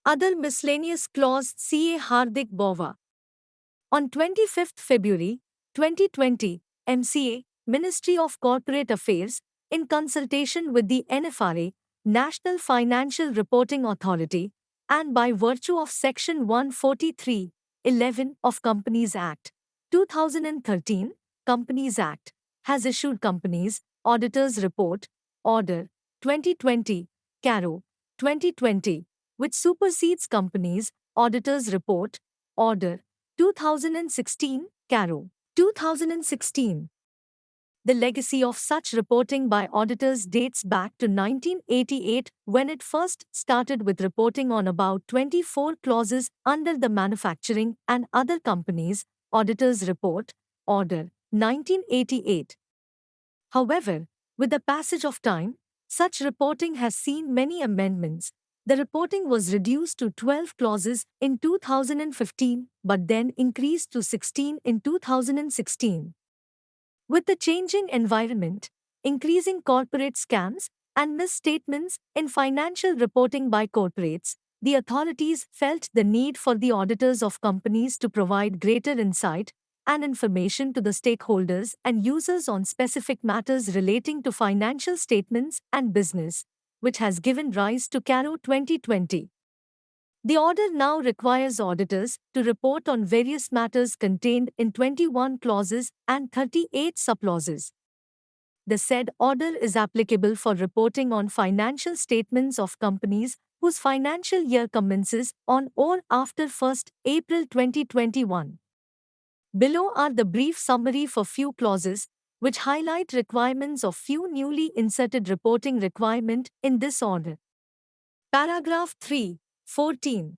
Other miscellaneous clause CA Hardik Bauva. On 25th February 2020, MCA, Ministry of Corporate Affairs, in consultation with the NFRA, National Financial Reporting Authority, and by virtue of Section 143(11) of Companies Act, 2013, Companies Act, has issued Companies Auditors Report, Order, 2020, CARO, 2020, which supersedes Companies Auditors Report, Order, 2016, CARO, 2016. The legacy of such reporting by auditors dates back to 1988 when it first started with reporting on about 24 clauses under the Manufacturing and Other Companies Auditors Report, Order, 1988. However, with the passage of time, such reporting has seen many amendments. The reporting was reduced to 12 clauses in 2015 but then increased to 16 in 2016. With the changing environment, increasing corporate scams, and misstatements in financial reporting by corporates, the authorities felt the need for the auditors of companies to provide greater insight and information to the stakeholders and users on specific matters relating to financial statements and business, which has given rise to CARO 2020. The order now requires auditors to report on various matters contained in 21 clauses and 38 subclauses. The said order is applicable for reporting on financial statements of companies whose financial year commences on or after 1st April 2021. Below are the brief summary for few clauses, which highlight requirements of few newly inserted reporting requirement in this order. Paragraph 3, 14.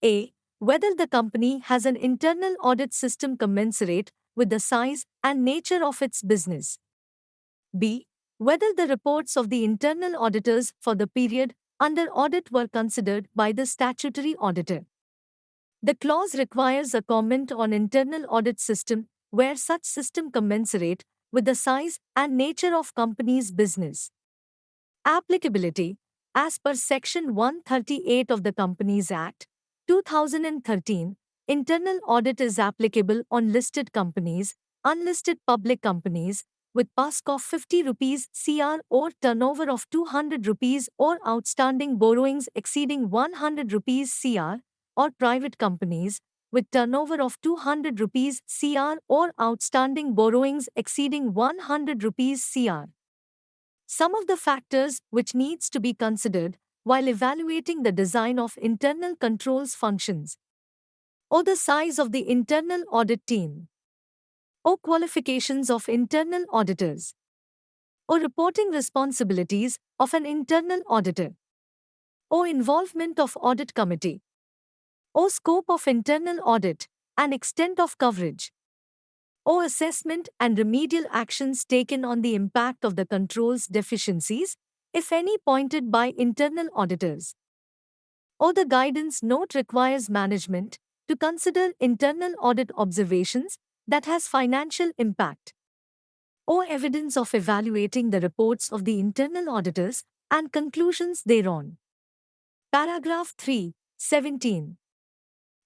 A. Whether the company has an internal audit system commensurate with the size and nature of its business. B. Whether the reports of the internal auditors for the period under audit were considered by the statutory auditor. The clause requires a comment on internal audit system where such system commensurate with the size and nature of company's business. Applicability. As per Section 138 of the Companies Act, 2013, internal audit is applicable on listed companies, unlisted public companies, with PASK of 50 rupees CR or turnover of 200 rupees or outstanding borrowings exceeding 100 rupees CR, or private companies, with turnover of 200 rupees CR or outstanding borrowings exceeding 100 rupees CR. Some of the factors which needs to be considered while evaluating the design of internal controls functions, or the size of the internal audit team, or qualifications of internal auditors, or reporting responsibilities of an internal auditor, or involvement of audit committee, or scope of internal audit and extent of coverage, or assessment and remedial actions taken on the impact of the controls deficiencies, if any pointed by internal auditors. Or the guidance note requires management to consider internal audit observations that has financial impact, or evidence of evaluating the reports of the internal auditors and conclusions thereon. Paragraph 3, 17.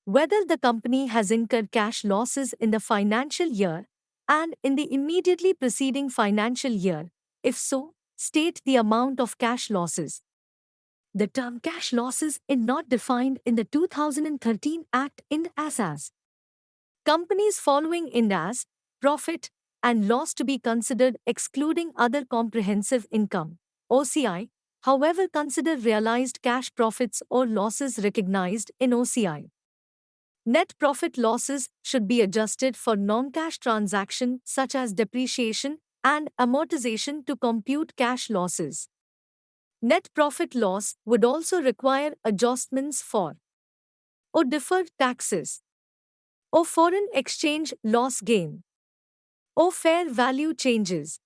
Whether the company has incurred cash losses in the financial year and in the immediately preceding financial year. If so, state the amount of cash losses. The term cash losses is not defined in the 2013 Act Ind as. Companies following Ind as profit and loss to be considered excluding other comprehensive income, OCI, however consider realized cash profits or losses recognized in OCI. Net profit losses should be adjusted for non-cash transaction such as depreciation and amortization to compute cash losses. Net profit loss would also require adjustments for or deferred taxes, or foreign exchange loss gain, or fair value changes.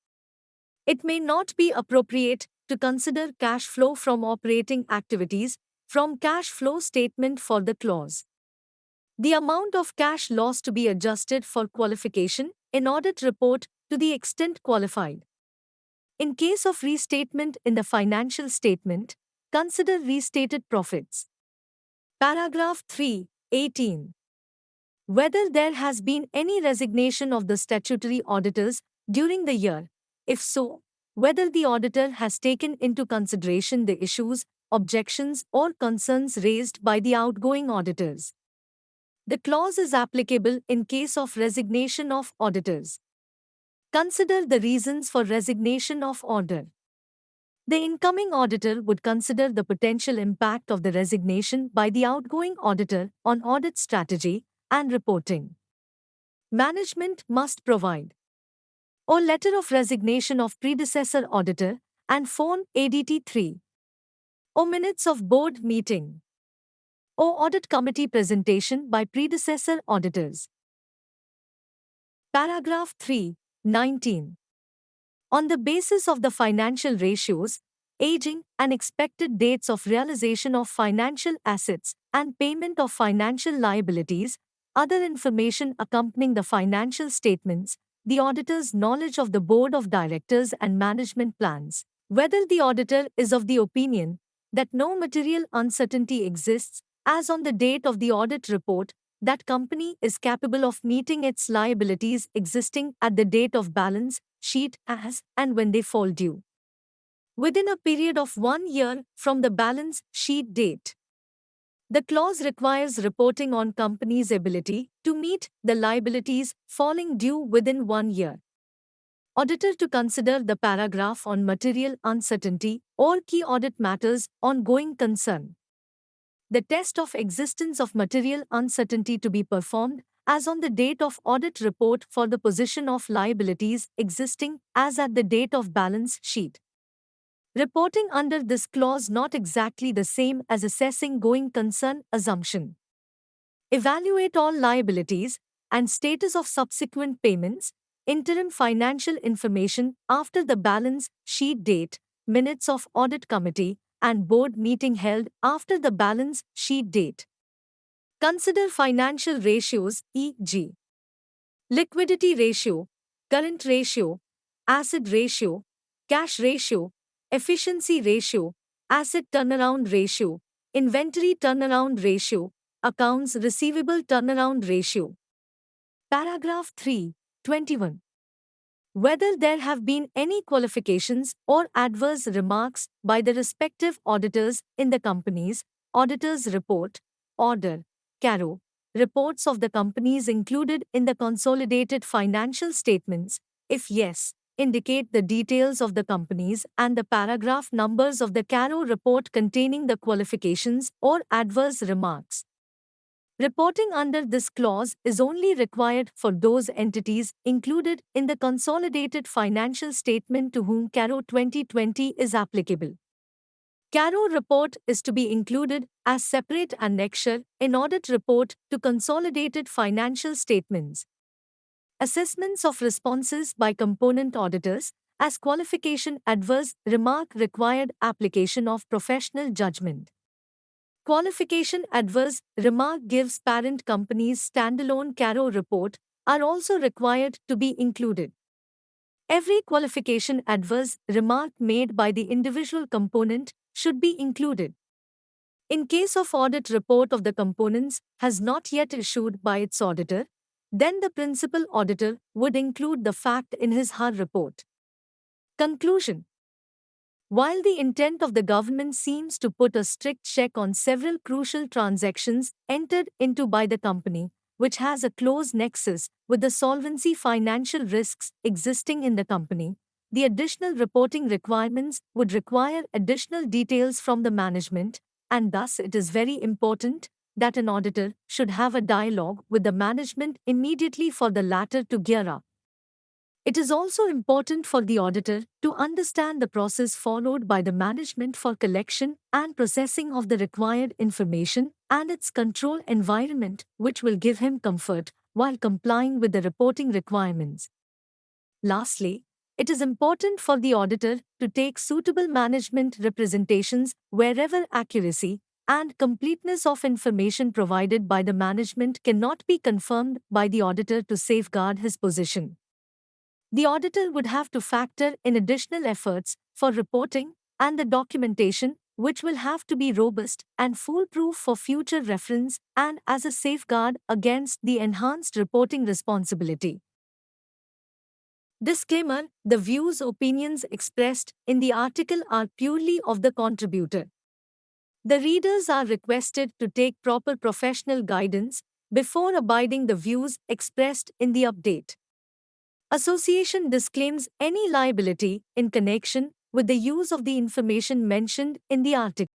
It may not be appropriate to consider cash flow from operating activities from cash flow statement for the clause. The amount of cash loss to be adjusted for qualification in audit report to the extent qualified. In case of restatement in the financial statement, consider restated profits. Paragraph 3(18). Whether there has been any resignation of the statutory auditors during the year. If so, whether the auditor has taken into consideration the issues, objections, or concerns raised by the outgoing auditors. The clause is applicable in case of resignation of auditors. Consider the reasons for resignation of order. The incoming auditor would consider the potential impact of the resignation by the outgoing auditor on audit strategy and reporting. Management must provide or letter of resignation of predecessor auditor and Form ADT 3 or minutes of board meeting or audit committee presentation by predecessor auditors. Paragraph 3(19). On the basis of the financial ratios, aging, and expected dates of realization of financial assets and payment of financial liabilities, other information accompanying the financial statements, the auditor's knowledge of the board of directors and management plans, whether the auditor is of the opinion that no material uncertainty exists, as on the date of the audit report, that company is capable of meeting its liabilities existing at the date of balance sheet as and when they fall due, within a period of 1 year from the balance sheet date. The clause requires reporting on company's ability to meet the liabilities falling due within 1 year. Auditor to consider the paragraph on material uncertainty or key audit matters ongoing concern. The test of existence of material uncertainty to be performed as on the date of audit report for the position of liabilities existing as at the date of balance sheet. Reporting under this clause not exactly the same as assessing going concern assumption. Evaluate all liabilities and status of subsequent payments, interim financial information after the balance sheet date, minutes of audit committee, and board meeting held after the balance sheet date. Consider financial ratios, e.g., liquidity ratio, current ratio, asset ratio, cash ratio, efficiency ratio, asset turnaround ratio, inventory turnaround ratio, accounts receivable turnaround ratio. Paragraph 3(21). Whether there have been any qualifications or adverse remarks by the respective auditors in the company's auditor's report, order, CARO, reports of the companies included in the consolidated financial statements. If yes, indicate the details of the companies and the paragraph numbers of the CARO report containing the qualifications or adverse remarks. Reporting under this clause is only required for those entities included in the consolidated financial statement to whom CARO 2020 is applicable. CARO report is to be included as separate annexure in audit report to consolidated financial statements. Assessments of responses by component auditors as qualification adverse remark required application of professional judgment. Qualification adverse remark gives parent company's standalone CARO report are also required to be included. Every qualification adverse remark made by the individual component should be included. In case of audit report of the components has not yet issued by its auditor, then the principal auditor would include the fact in his/her report. Conclusion. While the intent of the government seems to put a strict check on several crucial transactions entered into by the company, which has a close nexus with the solvency financial risks existing in the company, the additional reporting requirements would require additional details from the management, and thus it is very important that an auditor should have a dialogue with the management immediately for the latter to gear up. It is also important for the auditor to understand the process followed by the management for collection and processing of the required information and its control environment, which will give him comfort while complying with the reporting requirements. Lastly, it is important for the auditor to take suitable management representations wherever accuracy and completeness of information provided by the management cannot be confirmed by the auditor to safeguard his position. The auditor would have to factor in additional efforts for reporting and the documentation which will have to be robust and foolproof for future reference and as a safeguard against the enhanced reporting responsibility. Disclaimer: the views opinions expressed in the article are purely of the contributor. The readers are requested to take proper professional guidance before abiding the views expressed in the update. Association disclaims any liability in connection with the use of the information mentioned in the article.